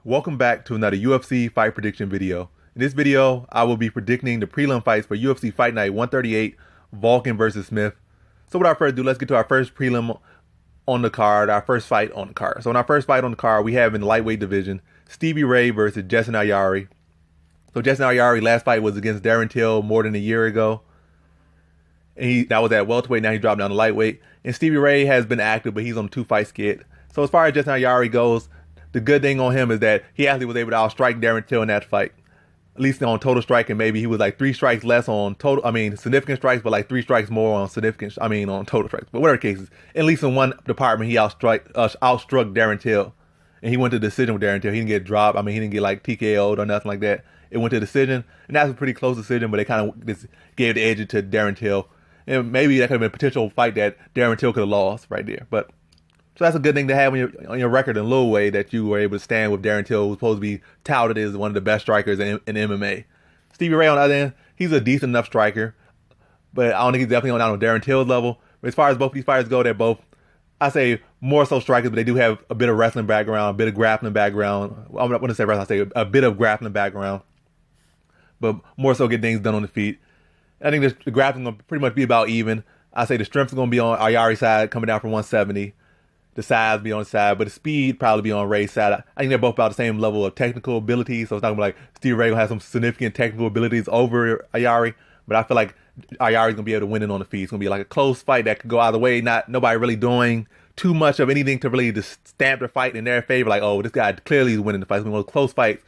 Welcome back to another UFC fight prediction video. In this video, I will be predicting the prelim fights for UFC Fight Night 138, Volkan versus Smith. So without further ado, let's get to our first prelim on the card, our first fight on the card. So in our first fight on the card, we have in the lightweight division, Stevie Ray versus Justin Ayari. So Justin Ayari last fight was against Darren Till more than a year ago. And that was at welterweight, now he dropped down to lightweight. And Stevie Ray has been active, but he's on a 2-fight skid. So as far as Justin Ayari goes, the good thing on him is that he actually was able to outstrike Darren Till in that fight. At least on total strike, and maybe he was like 3 strikes less on total, significant strikes, but like 3 strikes more on on total strikes. But whatever cases, at least in one department, he outstruck Darren Till. And he went to decision with Darren Till. He didn't get dropped. He didn't get like TKO'd or nothing like that. It went to decision, and that was a pretty close decision, but they kind of just gave the edge to Darren Till. And maybe that could have been a potential fight that Darren Till could have lost right there. But so that's a good thing to have on your record in a little way, that you were able to stand with Darren Till, who's supposed to be touted as one of the best strikers in MMA. Stevie Ray, on the other hand, he's a decent enough striker, but I don't think he's definitely on Darren Till's level. But as far as both these fighters go, they're both, I say, more so strikers, but they do have a bit of wrestling background, a bit of grappling background. I'm not going to say wrestling, I say a bit of grappling background, but more so get things done on the feet. I think the grappling going to pretty much be about even. I say the strength is going to be on Ayari's side, coming down from 170. The size be on the side, but the speed probably be on Ray's side. I think they're both about the same level of technical ability, so it's not going to be like Stevie Ray will have some significant technical abilities over Ayari, but I feel like Ayari's going to be able to win it on the feet. It's going to be like a close fight that could go either way, nobody really doing too much of anything to really just stamp the fight in their favor, like, oh, this guy clearly is winning the fight. It's going to be one of those close fights,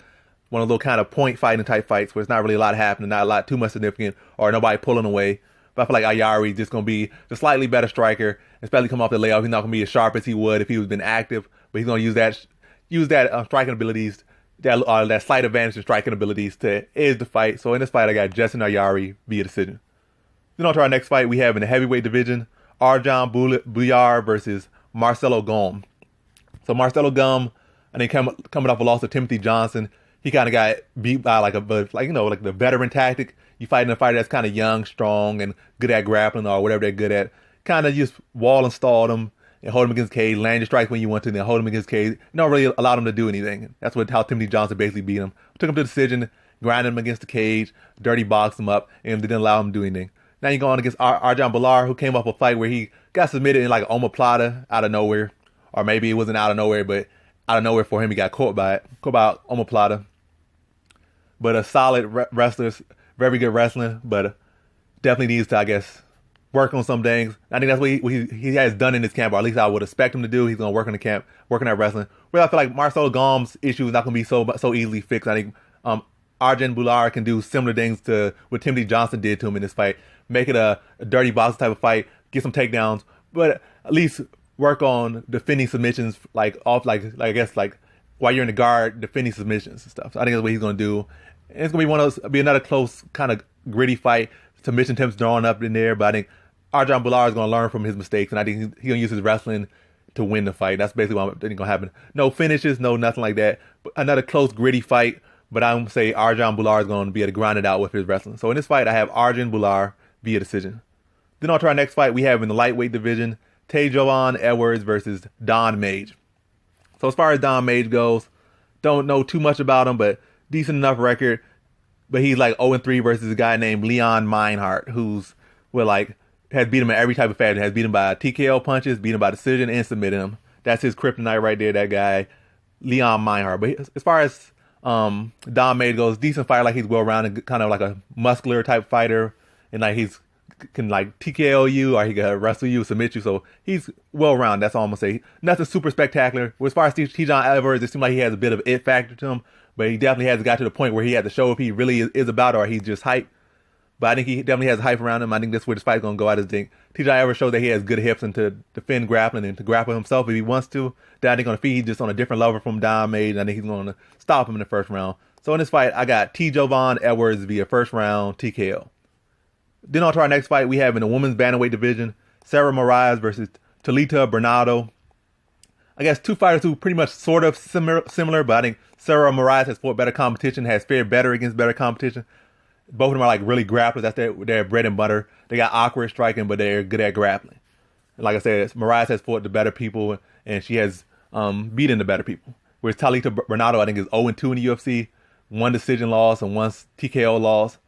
one of those kind of point fighting type fights where it's not really a lot happening, not a lot too much significant, or nobody pulling away. But I feel like Ayari is just going to be the slightly better striker, especially come off the layoff. He's not going to be as sharp as he would if he was been active, but he's going to use that striking abilities, that slight advantage in striking abilities to edge the fight. So in this fight, I got Justin Ayari via decision. Then on to our next fight, we have in the heavyweight division, Arjun Bhullar versus Marcelo Gom. So Marcelo Gom, I think coming off a loss to Timothy Johnson, he kind of got beat by like the veteran tactic. You fighting a fighter that's kind of young, strong, and good at grappling or whatever they're good at. Kind of just wall and stall them and hold him against cage, land your strikes when you want to, then hold him against cage. You don't really allow them to do anything. That's how Timothy Johnson basically beat him. Took him to decision, grinded him against the cage, dirty boxed him up, and didn't allow him to do anything. Now you're going against Arjun Bhullar, who came off a fight where he got submitted in like an omoplata out of nowhere. Or maybe it wasn't out of nowhere, but out of nowhere for him, he got caught by omoplata. But a solid wrestler, very good wrestling, but definitely needs to, I guess, work on some things. I think that's what he has done in this camp, or at least I would expect him to do. He's going to work in the camp, working at wrestling. Where I feel like Marcelo Gom's issue is not going to be so easily fixed. I think Arjun Bhullar can do similar things to what Timothy Johnson did to him in this fight. Make it a dirty box type of fight, get some takedowns, but at least work on defending submissions, while you're in the guard, defending submissions and stuff. So I think that's what he's going to do. And it's going to be another close, kind of gritty fight. Submission attempts drawn up in there, but I think Arjun Bhullar is going to learn from his mistakes, and I think he's going to use his wrestling to win the fight. That's basically what I think is going to happen. No finishes, no nothing like that. But another close, gritty fight, but I'm going to say Arjun Bhullar is going to be able to grind it out with his wrestling. So in this fight, I have Arjun Bhullar via decision. Then on to our next fight, we have in the lightweight division, Tejovan Edwards versus Don Mage. So as far as Don Mage goes, don't know too much about him, but decent enough record. But he's like 0-3 versus a guy named Leon Meinhardt, who's has beat him in every type of fashion. Has beat him by TKO punches, beat him by decision, and submitted him. That's his kryptonite right there, that guy, Leon Meinhardt. But as far as Don Mage goes, decent fighter, like he's well-rounded, kind of like a muscular type fighter, and like he's can like TKO you, or he can wrestle you, submit you. So he's well-rounded. That's all I'm gonna say. Nothing super spectacular. As far as Tejon Edwards, it seems like he has a bit of it factor to him, but he definitely has got to the point where he had to show if he really is about it or he's just hype. But I think he definitely has hype around him. I think that's where this fight's gonna go out. I think Tejon Edwards shows that he has good hips and to defend grappling and to grapple himself if he wants to. Then I think on the feet he's just on a different level from Don Mage, and I think he's gonna stop him in the first round. So in this fight, I got Tejovan Edwards via first round TKO. Then on to our next fight, we have in the women's bantamweight division, Sarah Mariah versus Talita Bernardo. I guess two fighters who pretty much sort of similar, but I think Sarah Mariah has fought better competition, has fared better against better competition. Both of them are like really grapplers. That's their bread and butter. They got awkward striking, but they're good at grappling. And like I said, Mariah has fought the better people, and she has beaten the better people. Whereas Talita Bernardo, I think, is 0-2 in the UFC, one decision loss and one TKO loss.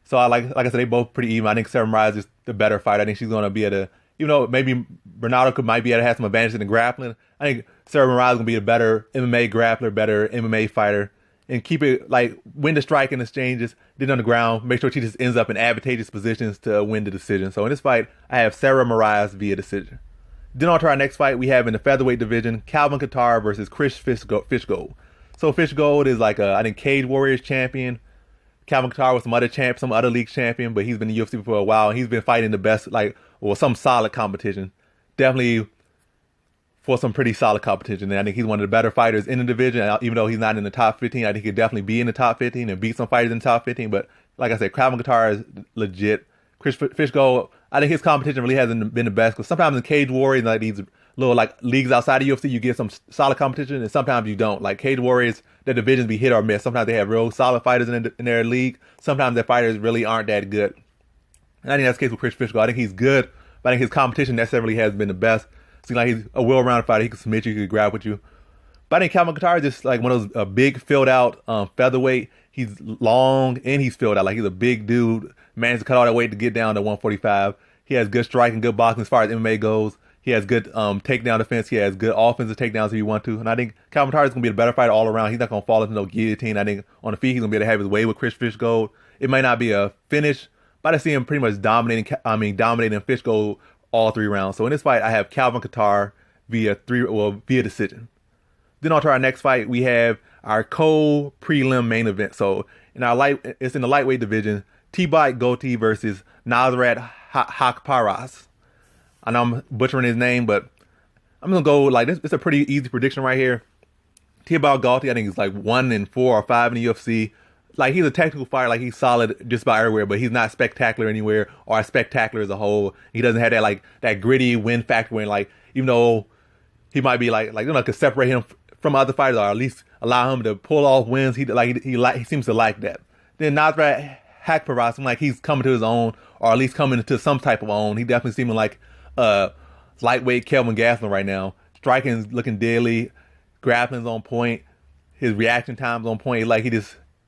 So like I said, they both pretty even. I think Sarah Mariah is just the better fighter. I think she's gonna be able to, even though maybe Bernardo might be able to have some advantage in the grappling. I think Sarah Mariah is gonna be a better MMA grappler, better MMA fighter, and keep it like win the striking exchanges, then on the ground, make sure she just ends up in advantageous positions to win the decision. So in this fight, I have Sarah Mariah via decision. Then on to our next fight, we have in the featherweight division, Calvin Kattar versus Chris Fishgold. So Fishgold is like I think Cage Warriors champion. Calvin Kattar was some other league champion, but he's been in the UFC for a while, and he's been fighting the best, some solid competition. Definitely for some pretty solid competition. And I think he's one of the better fighters in the division, even though he's not in the top 15. I think he could definitely be in the top 15 and beat some fighters in the top 15. But like I said, Calvin Kattar is legit. Chris Fishgold, I think his competition really hasn't been the best, because sometimes in Cage Warriors, like these little like leagues outside of UFC, you get some solid competition, and sometimes you don't. Like Cage Warriors, their divisions be hit or miss. Sometimes they have real solid fighters in their league. Sometimes their fighters really aren't that good. And I think that's the case with Chris Fishgold. I think he's good, but I think his competition necessarily has been the best. Seems like he's a well-rounded fighter. He can submit you, he can grab with you. But I think Calvin Kattar is just like one of those big filled out featherweight. He's long and he's filled out. Like he's a big dude. Managed to cut all that weight to get down to 145. He has good striking, good boxing as far as MMA goes. He has good takedown defense. He has good offensive takedowns if you want to. And I think Calvin Kattar is going to be a better fighter all around. He's not going to fall into no guillotine. I think on the feet, he's going to be able to have his way with Chris Fishgold. It might not be a finish, but I see him pretty much dominating Fishgold all 3 rounds. So in this fight, I have Calvin Kattar via decision. Then on to our next fight, we have our co-prelim main event. So it's in the lightweight division. Teppei Gaethje versus Nasrat Haqparast. I know I'm butchering his name, but I'm gonna go like this. It's a pretty easy prediction right here. Teppei Gaethje, I think he's like 1-4 or 5 in the UFC. Like he's a technical fighter, like he's solid just about everywhere, but he's not spectacular anywhere or spectacular as a whole. He doesn't have that gritty win factor when even though he might be could separate him from other fighters or at least allow him to pull off wins. He seems to like that. Then Nasrat Haqparast, like he's coming to his own, or at least coming into some type of own. He definitely seeming like lightweight Kelvin Gastelum right now. Striking's looking deadly, grappling's on point, his reaction time's on point. Like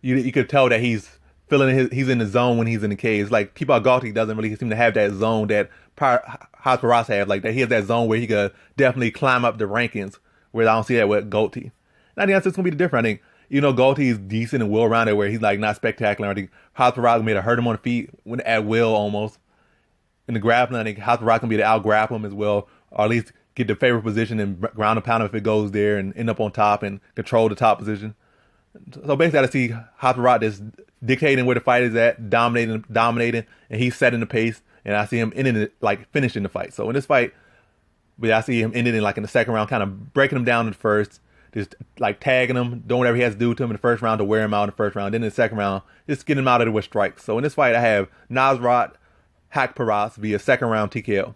you could tell that he's he's in the zone when he's in the cage. Like Teppei Gaethje doesn't really seem to have that zone that Haqparast have. Like that he has that zone where he could definitely climb up the rankings. Where I don't see that with Gaethje. And I think that's just gonna be the difference. I think Gaethje is decent and well-rounded, where he's like not spectacular. I think Haqparast made to hurt him on the feet at will almost. In the grappling, I think Haqparast can be to out-grapple him as well, or at least get the favorite position and ground and pound him if it goes there and end up on top and control the top position. So basically, I see Haqparast just dictating where the fight is at, dominating, and he's setting the pace. And I see him finishing the fight. So in this fight, but I see him ending in the second round, kind of breaking him down in the first, just tagging him, doing whatever he has to do to him in the first round to wear him out in the first round. Then in the second round, just getting him out of there with strikes. So in this fight, I have Nasrat Haqparast via second round TKO.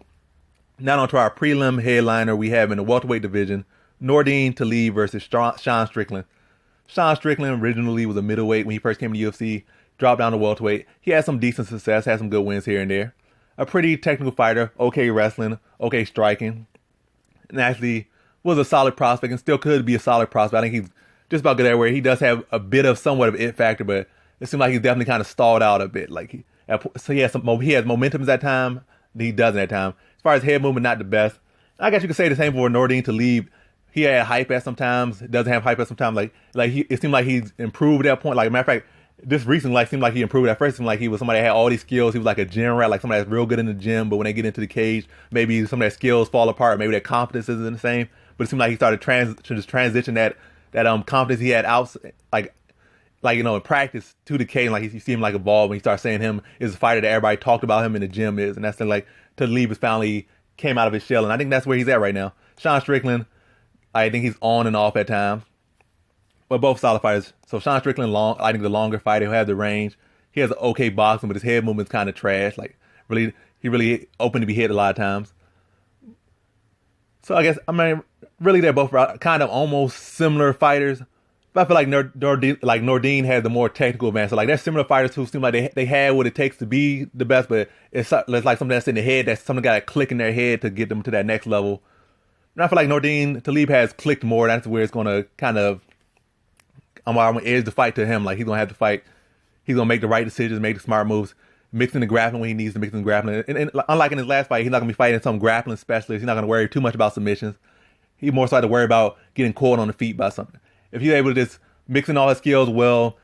Now on to our prelim headliner, we have in the welterweight division, Nordine Talib versus Shawn Strickland. Shawn Strickland originally was a middleweight when he first came to UFC, dropped down to welterweight. He had some decent success, had some good wins here and there. A pretty technical fighter, okay wrestling, okay striking. And actually was a solid prospect and still could be a solid prospect. I think he's just about good everywhere. He does have a bit of somewhat of it factor, but it seems like he's definitely kind of stalled out a bit. He has momentum at that time. He doesn't at that time. As far as head movement, not the best. I guess you could say the same for Nordine Talib. He had hype at sometimes. Doesn't have hype at sometimes. It seemed like he's improved at that point. Like matter of fact, this recently seemed like he improved. At first, it seemed like he was somebody that had all these skills. He was like a gym rat, like somebody that's real good in the gym. But when they get into the cage, maybe some of their skills fall apart. Maybe their confidence isn't the same. But it seemed like he started transition that confidence he had out, in practice to the cage. Like you see him evolve when you start saying him is a fighter that everybody talked about him in the gym is, and that's Talib has finally came out of his shell, and I think that's where he's at right now. Shawn Strickland, I think he's on and off at times. But both solid fighters. So Shawn Strickland, I think the longer fighter, he'll have the range. He has an okay boxing, but his head movement's kind of trash. He really open to be hit a lot of times. So I guess, really they're both kind of almost similar fighters. But I feel like Nordine had the more technical advantage. So they're similar fighters who seem like they had what it takes to be the best, but it's like something that's in the head, that's something got to click in their head to get them to that next level. And I feel like Nordine Talib has clicked more. That's where it's going to kind of, I'm going to edge the fight to him. Like, he's going to have to fight. He's going to make the right decisions, make the smart moves, mixing the grappling when he needs to mix the grappling. And unlike in his last fight, he's not going to be fighting some grappling specialist. He's not going to worry too much about submissions. He more so had to worry about getting caught on the feet by something. If he's able to just mix in all his skills well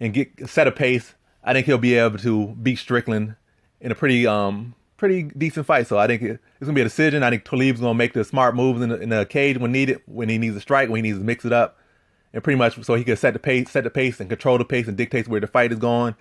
and set a pace, I think he'll be able to beat Strickland in a pretty decent fight. So I think it's gonna be a decision. I think Talib's gonna make the smart moves in the cage when needed, when he needs to strike, when he needs to mix it up, and pretty much so he can set the pace and control the pace and dictate where the fight is going,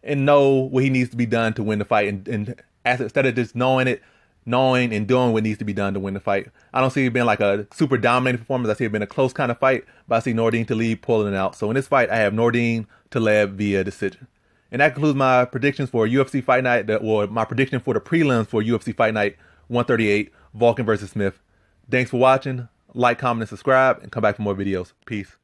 and know what he needs to be done to win the fight. And instead of just knowing and doing what needs to be done to win the fight. I don't see it being like a super dominating performance. I see it being a close kind of fight, but I see Nordine Talib pulling it out. So in this fight, I have Nordine Talib via decision. And that concludes my predictions for UFC Fight Night, or my prediction for the prelims for UFC Fight Night 138, Volkan versus Smith. Thanks for watching. Like, comment, and subscribe, and come back for more videos. Peace.